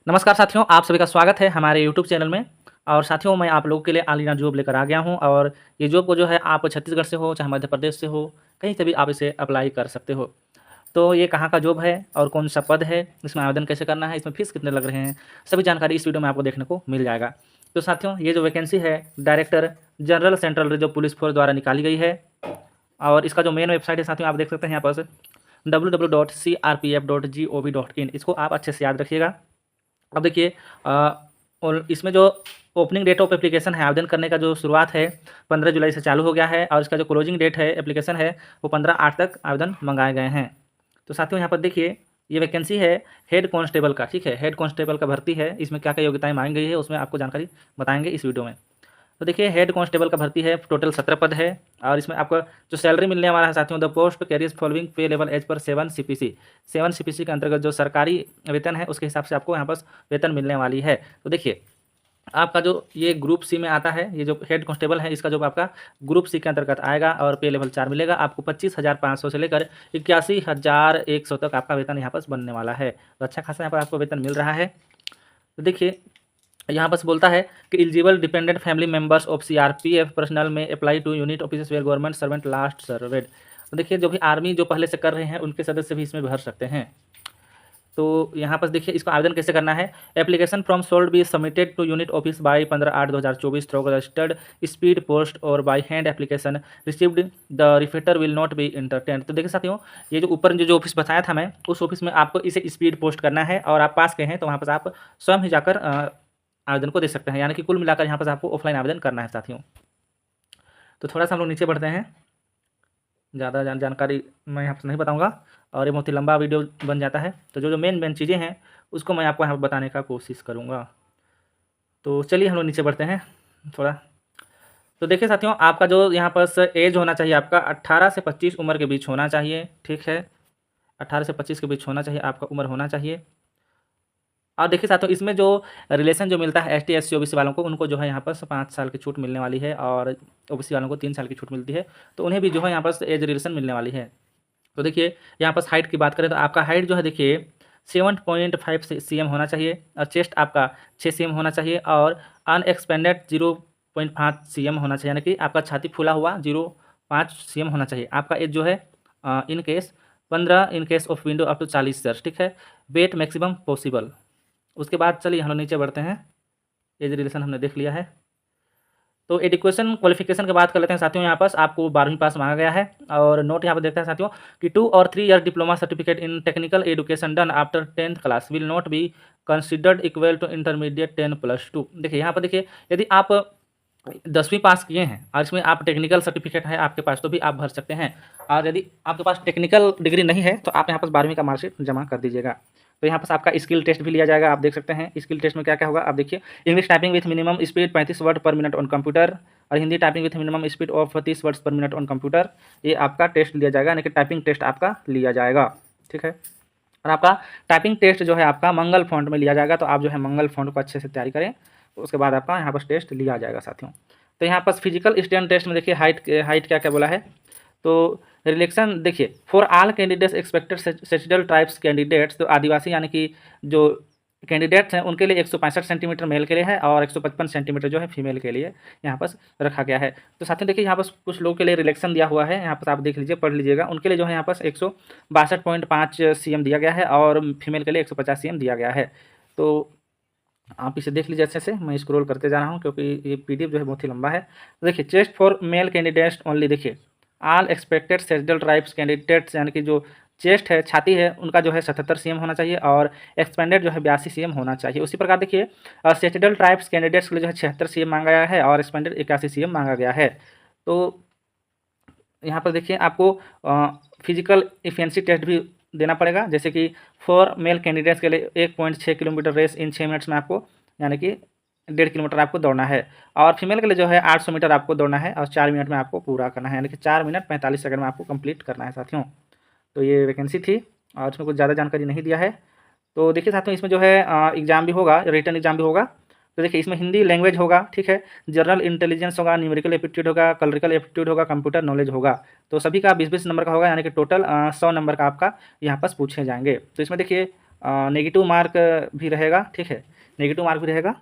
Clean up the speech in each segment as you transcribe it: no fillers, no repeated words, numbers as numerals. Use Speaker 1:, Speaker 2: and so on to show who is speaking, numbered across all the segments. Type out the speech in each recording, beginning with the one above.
Speaker 1: नमस्कार साथियों, आप सभी का स्वागत है हमारे यूट्यूब चैनल में। और साथियों, मैं आप लोगों के लिए ऑल इंडिया जॉब लेकर आ गया हूं। और ये जॉब को जो है आप छत्तीसगढ़ से हो चाहे मध्य प्रदेश से हो, कहीं से भी आप इसे अप्लाई कर सकते हो। तो ये कहाँ का जॉब है और कौन सा पद है, इसमें आवेदन कैसे करना है, इसमें फीस कितने लग रहे हैं, सभी जानकारी इस वीडियो में आपको देखने को मिल जाएगा। तो साथियों, ये जो वैकेंसी है director general central reserve police force द्वारा निकाली गई है। और इसका जो मेन वेबसाइट है साथियों, आप देख सकते हैं यहाँ पर www.crpf.gov.in। इसको आप अच्छे से याद रखिएगा। अब देखिए और इसमें जो ओपनिंग डेट ऑफ एप्लीकेशन है, आवेदन करने का जो शुरुआत है 15 जुलाई से चालू हो गया है। और इसका जो क्लोजिंग डेट है एप्लीकेशन है वो 15/8 तक आवेदन मंगाए गए हैं। तो साथियों, यहाँ पर देखिए ये वैकेंसी है हेड कांस्टेबल का। ठीक है, हेड कांस्टेबल का भर्ती है। इसमें क्या क्या योग्यताएं मांगी गई है उसमें आपको जानकारी बताएंगे इस वीडियो में। तो देखिए हेड कांस्टेबल का भर्ती है, टोटल 17 पद है। और इसमें आपको जो सैलरी मिलने वाला है साथियों, द पोस्ट कैरियर्स फॉलोइंग पे level as per 7 CPC। 7 CPC के अंतर्गत जो सरकारी वेतन है उसके हिसाब से आपको यहाँ पर वेतन मिलने वाली है। तो देखिए आपका जो ये ग्रुप सी में आता है, ये जो हेड कांस्टेबल है इसका जो आपका ग्रुप सी के अंतर्गत आएगा और पे लेवल 4 मिलेगा आपको। 25,500 से लेकर 81,100 तक आपका वेतन यहाँ पर बनने वाला है। तो अच्छा खासा यहाँ पर आपको वेतन मिल रहा है। तो देखिए यहाँ पर बोलता है कि eligible dependent family members of CRPF personnel में apply to unit officers where government servant last served. तो देखिए जो भी आर्मी जो पहले से कर रहे हैं उनके सदस्य भी इसमें भर सकते हैं। तो यहाँ पर देखिए इसको आवेदन कैसे करना है। Application form should be submitted to unit office by 15/8/2024 through registered speed post और by hand application received thereafter will not be entertained. तो देखिए साथियों, ये जो ऊपर जो ऑफिस बताया था मैं, उस ऑफिस में आपको इसे स्पीड पोस्ट करना है। और आप पास के हैं तो वहाँ पर आप स्वयं ही जाकर आवेदन को दे सकते हैं। यानी कि कुल मिलाकर यहाँ पर आपको ऑफलाइन आवेदन करना है साथियों। तो थोड़ा सा हम लोग नीचे बढ़ते हैं, ज़्यादा जानकारी मैं यहाँ पर नहीं बताऊँगा और ये बहुत ही लंबा वीडियो बन जाता है। तो जो जो मेन चीज़ें हैं उसको मैं आपको यहाँ पर बताने का कोशिश करूँगा। तो चलिए हम लोग नीचे बढ़ते हैं थोड़ा। तो देखिए साथियों, आपका जो यहाँ पर एज होना चाहिए आपका 18 से 25 उम्र के बीच होना चाहिए। ठीक है, 18 से 25 के बीच होना चाहिए आपका उम्र होना चाहिए। और देखिए साथियों, इसमें जो रिलेशन जो मिलता है ST SC OBC वालों को, उनको जो है यहाँ पर 5 साल की छूट मिलने वाली है। और OBC वालों को 3 साल की छूट मिलती है। तो उन्हें भी जो है यहाँ पर एज रिलेशन मिलने वाली है। तो देखिए यहाँ पर हाइट की बात करें तो आपका हाइट जो है देखिए 7.5 cm होना चाहिए। और चेस्ट आपका 6 cm होना चाहिए। और अनएक्सपेंडेड 0.5 cm होना चाहिए। यानी कि आपका छाती फूला हुआ 0.5 cm होना चाहिए। आपका एज जो है in case 15 in case of window up to 40 years. ठीक है, वेट मैक्सिमम पॉसिबल। उसके बाद चलिए हम लोग नीचे बढ़ते हैं। एज रिलेशन हमने देख लिया है। तो एजुकेशन क्वालिफिकेशन की बात कर लेते हैं साथियों। यहाँ पर आपको 12वीं पास मांगा गया है। और नोट यहाँ पर देखते हैं साथियों कि 2 और 3 year diploma certificate in technical education done after 10th class will not be considered equal to intermediate 10+2। देखिए यहाँ पर देखिए, यदि आप 10वीं पास किए हैं और इसमें आप टेक्निकल सर्टिफिकेट है आपके पास तो भी आप भर सकते हैं। और यदि आपके पास टेक्निकल डिग्री नहीं है तो आप यहाँ पर 12वीं का मार्कशीट जमा कर दीजिएगा। तो यहाँ पर आपका स्किल टेस्ट भी लिया जाएगा। आप देख सकते हैं स्किल टेस्ट में क्या क्या होगा। आप देखिए, English typing with minimum speed 35 word per minute on computer. और Hindi typing with minimum speed of 30 words per minute on computer. ये आपका टेस्ट लिया जाएगा, यानी कि टाइपिंग टेस्ट आपका लिया जाएगा। ठीक है, और आपका टाइपिंग टेस्ट जो है आपका मंगल फॉन्ट में लिया जाएगा। तो आप जो है मंगल फॉन्ट को अच्छे से तैयारी करें, तो उसके बाद आपका यहाँ पर टेस्ट लिया जाएगा साथियों। तो यहाँ पर फिजिकल स्टैंड टेस्ट में देखिए हाइट क्या क्या बोला है। तो रिलेक्शन देखिए, for all candidates expected settled tribes candidates, तो आदिवासी यानी कि जो कैंडिडेट्स हैं उनके लिए 165 सेंटीमीटर मेल के लिए है और 155 सेंटीमीटर जो है फीमेल के लिए यहाँ पर रखा गया है। तो साथियों देखिए, यहाँ पर कुछ लोगों के लिए रिलेक्शन दिया हुआ है। यहाँ पर आप देख लीजिए, पढ़ लीजिएगा। उनके लिए जो है यहाँ पर 162.5 cm दिया गया है और फीमेल के लिए 150 cm दिया गया है। तो आप इसे देख लीजिए अच्छे से। मैं स्क्रॉल करते जा रहा हूँ क्योंकि ये PDF जो है बहुत ही लंबा है। तो देखिए, chest for male candidates only. देखिए, all expected settled tribes candidates, यानी कि जो चेस्ट है छाती है उनका जो है 77 cm होना चाहिए और एक्सपेंडेड जो है 82 cm होना चाहिए। उसी प्रकार देखिए, सेटल्ड ट्राइब्स कैंडिडेट्स के लिए जो है 76 cm मांगा गया है और एक्सपेंडेड 81 cm मांगा गया है। तो यहाँ पर देखिए आपको फिजिकल इफिशिएंसी टेस्ट भी देना पड़ेगा। जैसे कि फॉर मेल कैंडिडेट्स के लिए 1.6 किलोमीटर रेस इन 6 मिनट्स में आपको, यानी कि 1.5 किलोमीटर आपको दौड़ना है। और फीमेल के लिए जो है 800 मीटर आपको दौड़ना है और 4 मिनट में आपको पूरा करना है, यानी कि 4 मिनट 45 सेकंड में आपको कंप्लीट करना है साथियों। तो ये वैकेंसी थी और इसमें कुछ ज़्यादा जानकारी नहीं दिया है। तो देखिए साथियों, इसमें जो है एग्ज़ाम भी होगा, रिटन एग्जाम भी होगा। तो देखिए, इसमें हिंदी लैंग्वेज होगा। ठीक है, जनरल इंटेलिजेंस होगा, न्यूमेरिकल एप्टीट्यूड होगा, कलरिकल एप्टीट्यूड होगा, कंप्यूटर नॉलेज होगा। तो सभी का 20-20 नंबर का होगा, यानी कि टोटल 100 नंबर का आपका यहाँ पास पूछे जाएंगे। तो इसमें देखिए नेगेटिव मार्क भी रहेगा, ठीक है, नेगेटिव मार्क भी रहेगा।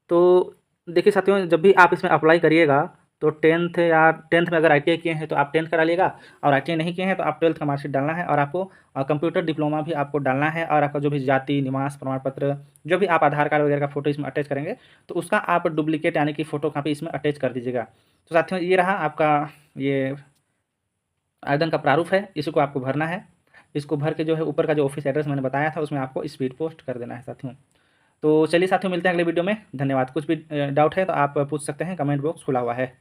Speaker 1: तो देखिए साथियों, जब भी आप इसमें अप्लाई करिएगा तो 10th या 10th में अगर ITI किए हैं तो आप 10th करा लिएगा, और ITI नहीं किए हैं तो आप 12th का मार्कशीट डालना है, और आपको कंप्यूटर डिप्लोमा भी आपको डालना है, और आपका जो भी जाति निवास प्रमाण पत्र, जो भी आप आधार कार्ड वगैरह का फोटो इसमें अटैच करेंगे तो उसका आप डुप्लीकेट यानी कि फ़ोटो कापी इसमें अटैच कर दीजिएगा। तो साथियों, ये रहा आपका ये आवेदन का प्रारूप है, इसको आपको भरना है। इसको भर के जो है ऊपर का जो ऑफिस एड्रेस मैंने बताया था उसमें आपको स्पीड पोस्ट कर देना है साथियों। तो चलिए साथियों, मिलते हैं अगले वीडियो में। धन्यवाद। कुछ भी डाउट है तो आप पूछ सकते हैं, कमेंट बॉक्स खुला हुआ है।